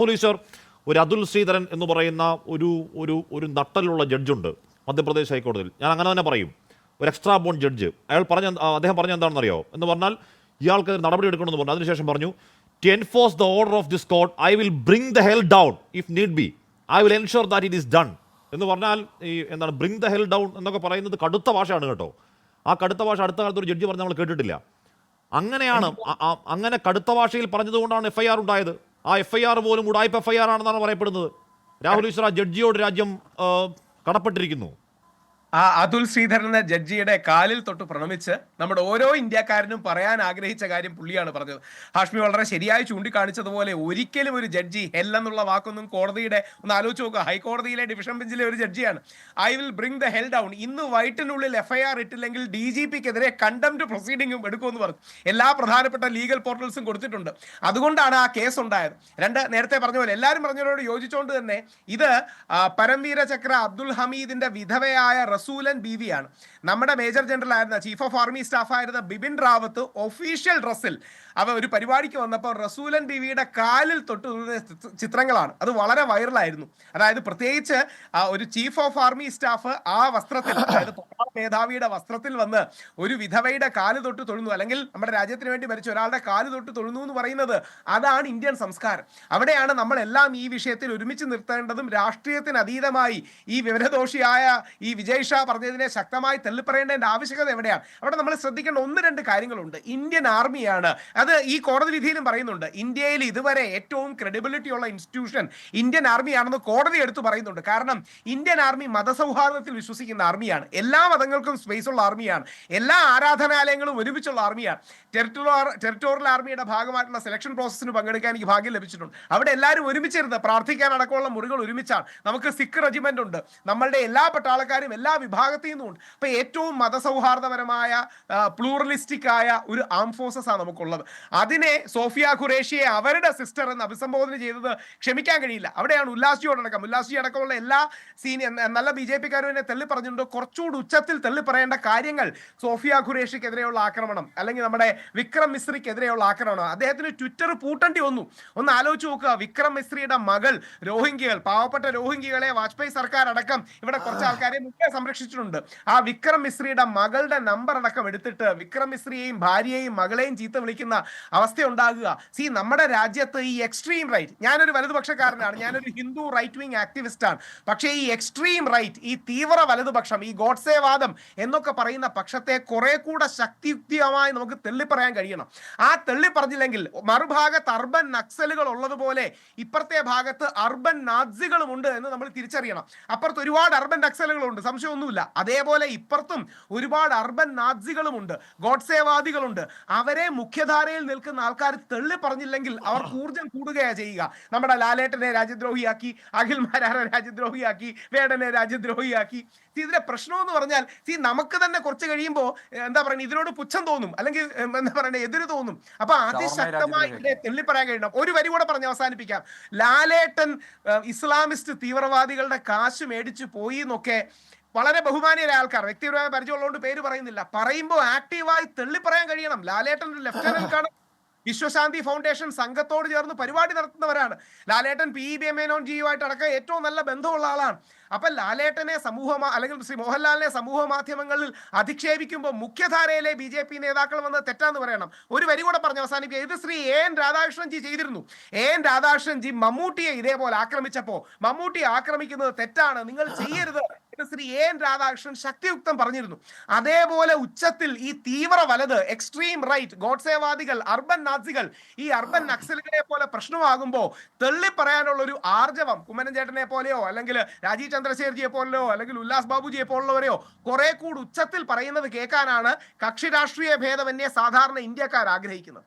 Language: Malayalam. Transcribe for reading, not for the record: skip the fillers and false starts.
പോലീസർ ഒരു അതുൽ ശ്രീധരൻ എന്ന് പറയുന്ന ഒരു ഒരു ഒരു നട്ടലുള്ള ജഡ്ജുണ്ട് മധ്യപ്രദേശ് ഹൈക്കോടതിയിൽ. ഞാൻ അങ്ങനെ തന്നെ പറയും, ഒരു എക്സ്ട്രാ ബോൺ ജഡ്ജ്. അദ്ദേഹം പറഞ്ഞ എന്താണെന്നറിയോ എന്ന് പറഞ്ഞാൽ, ഇയാൾക്ക് നടപടി എടുക്കണമെന്ന് പറഞ്ഞു. അതിനുശേഷം പറഞ്ഞു, to enforce the order of this court I will bring the hell down if need be, I will ensure that it is done എന്ന് പറഞ്ഞാൽ, ഈ എന്താണ് ബ്രിങ് ദ ഹെൽ ഡൗൺ എന്നൊക്കെ പറയുന്നത് കടുത്ത ഭാഷയാണ് കേട്ടോ. ആ കടുത്ത ഭാഷ അടുത്ത കാലത്ത് ഒരു ജഡ്ജി പറഞ്ഞ് നമ്മൾ കേട്ടിട്ടില്ല. അങ്ങനെയാണ്, അങ്ങനെ കടുത്ത ഭാഷയിൽ പറഞ്ഞതുകൊണ്ടാണ് FIR ഉണ്ടായത്. ആ FIR പോലും ഉടായ്പ FIR ആണെന്നാണ് പറയപ്പെടുന്നത്. രാഹുൽ ഈശ്വർ ജഡ്ജിയോട് രാജ്യം കടപ്പെട്ടിരിക്കുന്നു. ആ അതുൽ ശ്രീധരൻ എന്ന ജഡ്ജിയുടെ കാലിൽ തൊട്ട് പ്രണമിച്ച് നമ്മുടെ ഓരോ ഇന്ത്യക്കാരനും പറയാൻ ആഗ്രഹിച്ച കാര്യം പുള്ളിയാണ് പറഞ്ഞത്. ഹാഷ്മി വളരെ ശരിയായി ചൂണ്ടിക്കാണിച്ചതുപോലെ, ഒരിക്കലും ഒരു ജഡ്ജി ഹെൽ എന്നുള്ള വാക്കൊന്നും കോടതിയുടെ, ഒന്ന് ആലോചിച്ച് നോക്കുക, ഹൈക്കോടതിയിലെ ഡിവിഷൻ ബെഞ്ചിലെ ഒരു ജഡ്ജിയാണ്. I will bring the hell down. ഇന്ന് വൈറ്റിനുള്ളിൽ FIR ഇട്ടില്ലെങ്കിൽ DGPക്കെതിരെ കണ്ടംപ്റ്റ് പ്രൊസീഡിംഗും എടുക്കുമെന്ന് പറഞ്ഞു. എല്ലാ പ്രധാനപ്പെട്ട ലീഗൽ പോർട്ടൽസും കൊടുത്തിട്ടുണ്ട്. അതുകൊണ്ടാണ് ആ കേസ് ഉണ്ടായത്. നേരത്തെ പറഞ്ഞ പോലെ എല്ലാവരും പറഞ്ഞവരോട് യോജിച്ചുകൊണ്ട് തന്നെ ഇത് പരംവീര ചക്ര അബ്ദുൽ ഹമീദിന്റെ വിധവയായ റസൂലൻ ബീവിയാണ്. നമ്മുടെ മേജർ ജനറൽ ആയിരുന്ന ചീഫ് ഓഫ് ആർമി സ്റ്റാഫ് ആയിരുന്ന ബിപിൻ റാവത്ത് ഒഫീഷ്യൽ ഡ്രസ്സിൽ ഒരു പരിപാടിക്ക് വന്നപ്പോൾ റസൂലൻ ബീവിയുടെ കാലിൽ തൊട്ട് ചിത്രങ്ങളാണ്. അത് വളരെ വൈറലായിരുന്നു. അതായത് പ്രത്യേകിച്ച് ഒരു ചീഫ് ഓഫ് ആർമി സ്റ്റാഫ് ആ വസ്ത്രത്തിൽ, അതായത് മേധാവിയുടെ വസ്ത്രത്തിൽ വന്ന് ഒരു വിധവയുടെ കാല് തൊട്ട് തൊഴുന്നു, അല്ലെങ്കിൽ നമ്മുടെ രാജ്യത്തിന് വേണ്ടി മരിച്ച ഒരാളുടെ കാല് തൊട്ട് തൊഴുന്നു എന്ന് പറയുന്നത് അതാണ് ഇന്ത്യൻ സംസ്കാരം. അവിടെയാണ് നമ്മളെല്ലാം ഈ വിഷയത്തിൽ ഒരുമിച്ച് നിർത്തേണ്ടതും രാഷ്ട്രീയത്തിന് അതീതമായി ഈ വിവരദോഷിയായ ഈ വിജയ് ഷാ പറഞ്ഞതിനെ ശക്തമായി തള്ളിപ്പറയേണ്ടതിന്റെ ആവശ്യകത എവിടെയാണ്? അവിടെ നമ്മൾ ശ്രദ്ധിക്കേണ്ട 1-2 കാര്യങ്ങളുണ്ട്. ഇന്ത്യൻ ആർമിയാണ്, അത് ഈ കോടതി വിധിയിലും പറയുന്നുണ്ട്, ഇന്ത്യയിൽ ഇതുവരെ ഏറ്റവും ക്രെഡിബിലിറ്റി ഉള്ള ഇൻസ്റ്റിറ്റ്യൂഷൻ ഇന്ത്യൻ ആർമിയാണെന്ന് കോടതി എടുത്തു പറയുന്നുണ്ട്. കാരണം ഇന്ത്യൻ ആർമി മതസൗഹാർദ്ദത്തിൽ വിശ്വസിക്കുന്ന ആർമിയാണ്, എല്ലാ മതങ്ങൾക്കും സ്പേസ് ഉള്ള ആർമിയാണ്, എല്ലാ ആരാധനാലയങ്ങളും ഒരുമിച്ചുള്ള ആർമിയാണ്. ടെറിട്ടോറിയൽ ആർമിയുടെ ഭാഗമായിട്ടുള്ള സെലക്ഷൻ പ്രോസസ്സിന് പങ്കെടുക്കാൻ എനിക്ക് ഭാഗ്യം ലഭിച്ചിട്ടുണ്ട്. അവിടെ എല്ലാവരും ഒരുമിച്ചിരുന്ന് പ്രാർത്ഥിക്കാൻ അടക്കമുള്ള മുറികൾ ഒരുമിച്ചാണ്. നമുക്ക് സിഖ് റെജിമെന്റ് ഉണ്ട്, നമ്മളുടെ എല്ലാ പട്ടാളക്കാരും എല്ലാ വിഭാഗത്തിൽ നിന്നും ഉണ്ട്. അപ്പൊ ഏറ്റവും മതസൗഹാർദ്ദപരമായ പ്ലൂറലിസ്റ്റിക് ആയ ഒരു ആം ഫോഴ്സസ് ആണ് നമുക്കുള്ളത്. അതിനെ സോഫിയ ഖുറേഷിയെ അവരുടെ സിസ്റ്റർ എന്ന് അഭിസംബോധന ചെയ്തത് ക്ഷമിക്കാൻ കഴിയില്ല. അവിടെയാണ് ഉല്ലാസ്ജി അടക്കമുള്ള എല്ലാ നല്ല BJPക്കാരും എന്നെ തള്ളി പറഞ്ഞിട്ടുണ്ട്. കുറച്ചുകൂടി ഉച്ചത്തിൽ തള്ളി പറയേണ്ട കാര്യങ്ങൾ സോഫിയ ഖുറേഷിക്കെതിരെയുള്ള ആക്രമണം, അല്ലെങ്കിൽ നമ്മുടെ വിക്രം മിസ്രിക്കെതിരെയുള്ള ആക്രമണം. അദ്ദേഹത്തിന് ട്വിറ്റർ പൂട്ടേണ്ടി വന്നു. ഒന്ന് ആലോചിച്ച് നോക്കുക, വിക്രം മിസ്രിയുടെ മകൾ രോഹിംഗ്യകൾ, പാവപ്പെട്ട രോഹിംഗ്യകളെ വാജ്പേയി സർക്കാർ അടക്കം ഇവിടെ കുറച്ച് ആൾക്കാരെ മുഖ്യ സംരക്ഷിച്ചിട്ടുണ്ട്. ആ വിക്രം മിസ്രിയുടെ മകളുടെ നമ്പർ അടക്കം എടുത്തിട്ട് വിക്രം മിസ്രിയെയും ഭാര്യയെയും മകളെയും ചീത്ത വിളിക്കുന്ന അവസ്ഥ ഉണ്ടാകുക. നമ്മുടെ രാജ്യത്ത് ഈ എക്സ്ട്രീം റൈറ്റ്, ഞാനൊരു വലതുപക്ഷക്കാരനാണ്, ഞാനൊരു ഹിന്ദു റൈറ്റ് വിങ് ആക്ടിവിസ്റ്റ് ആണ്, പക്ഷേ ഈ എക്സ്ട്രീം റൈറ്റ്, ഈ തീവ്ര വലതുപക്ഷം, ഈ ഗോഡ്സേവാദം എന്നൊക്കെ പറയുന്ന പക്ഷത്തെ കുറെ കൂടെ ശക്തിയുക്തമായി നമുക്ക് തെള്ളിപ്പറയാൻ കഴിയണം. ആ തെള്ളി പറഞ്ഞില്ലെങ്കിൽ മറുഭാഗത്ത് അർബൻ നക്സലുകൾ ഉള്ളതുപോലെ ഇപ്പുറത്തെ ഭാഗത്ത് അർബൻ നാസികളും ഉണ്ട് എന്ന് നമ്മൾ തിരിച്ചറിയണം. അപ്പുറത്ത് ഒരുപാട് അർബൻ നക്സലുകളുണ്ട്, സംശയമൊന്നുമില്ല. അതേപോലെ ഇപ്പുറത്തും ഒരുപാട് അർബൻ നാസികളുമുണ്ട്, ഗോഡ്സേവാദികളുണ്ട്. അവരെ മുഖ്യധാരയിൽ നിൽക്കുന്ന ആൾക്കാർ തെള്ളി പറഞ്ഞില്ലെങ്കിൽ അവർക്ക് ഊർജം കൂടുകയാണ് ചെയ്യുക. നമ്മുടെ ലാലേട്ടനെ രാജ്യദ്രോഹിയാക്കി, അഖിൽ മാരാരെ രാജ്യദ്രോഹിയാക്കി, വേടനെ രാജ്യദ്രോഹിയാക്കി. ഇതിന്റെ പ്രശ്നം എന്ന് പറഞ്ഞാൽ നമുക്ക് തന്നെ കുറച്ച് കഴിയുമ്പോൾ എന്താ പറയുക, ഇതിനോട് പുച്ഛം തോന്നും, അല്ലെങ്കിൽ എന്താ പറയുക എതിര് തോന്നും. അപ്പൊ അതിശക്തമായി ഇതിനെ തെള്ളി പറയാൻ കഴിയണം. ഒരു വരി കൂടെ പറഞ്ഞ് അവസാനിപ്പിക്കാം. ലാലേട്ടൻ ഇസ്ലാമിസ്റ്റ് തീവ്രവാദികളുടെ കാശ് മേടിച്ചു പോയി എന്നൊക്കെ വളരെ ബഹുമാനിയായ ആൾക്കാർ, വ്യക്തിപരമായ പരിചയമുള്ളതുകൊണ്ട് പേര് പറയുന്നില്ല, പറയുമ്പോൾ ആക്റ്റീവായി തെള്ളി പറയാൻ കഴിയണം. ലാലേട്ടൻ ഒരു ലെഫ്റ്റനന്റ് ആണ്, വിശ്വശാന്തി ഫൗണ്ടേഷൻ സംഘത്തോട് ചേർന്ന് പരിപാടി നടത്തുന്നവരാണ്. ലാലേട്ടൻ PEB മേനോൻ ജിയുമായിട്ട് അടക്കം ഏറ്റവും നല്ല ബന്ധമുള്ള ആളാണ്. അപ്പൊ ലാലേട്ടനെ അല്ലെങ്കിൽ ശ്രീ മോഹൻലാലിനെ സമൂഹ മാധ്യമങ്ങളിൽ അധിക്ഷേപിക്കുമ്പോൾ മുഖ്യധാരയിലെ BJP നേതാക്കൾ വന്ന് തെറ്റാന്ന് പറയണം. ഒരു വരി കൂടെ പറഞ്ഞ് അവസാനിപ്പിക്കുക. ഇത് ശ്രീ AN രാധാകൃഷ്ണൻ ജി ചെയ്തിരുന്നു. AN രാധാകൃഷ്ണൻ ജി മമ്മൂട്ടിയെ ഇതേപോലെ ആക്രമിച്ചപ്പോ, മമ്മൂട്ടിയെ ആക്രമിക്കുന്നത് തെറ്റാണ്, നിങ്ങൾ ചെയ്യരുത്, ശ്രീ AN രാധാകൃഷ്ണൻ ശക്തിയുക്തം പറഞ്ഞിരുന്നു. അതേപോലെ ഉച്ചത്തിൽ ഈ തീവ്ര വലത്, എക്സ്ട്രീം റൈറ്റ്, ഗോഡ്സേവാദികൾ, അർബൻ നാസികൾ, ഈ അർബൻ നക്സലുകളെ പോലെ പ്രശ്നമാകുമ്പോൾ തള്ളി പറയാനുള്ള ഒരു ആർജവം കുമ്മനം ചേട്ടനെ പോലെയോ, അല്ലെങ്കിൽ രാജീവ് ചന്ദ്രശേഖർജിയെ പോലെയോ, അല്ലെങ്കിൽ ഉല്ലാസ് ബാബുജിയെ പോലുള്ളവരെയോ കുറെ കൂടി ഉച്ചത്തിൽ പറയുന്നത് കേൾക്കാനാണ് കക്ഷി രാഷ്ട്രീയ ഭേദമന്യേ സാധാരണ ഇന്ത്യക്കാർ ആഗ്രഹിക്കുന്നത്.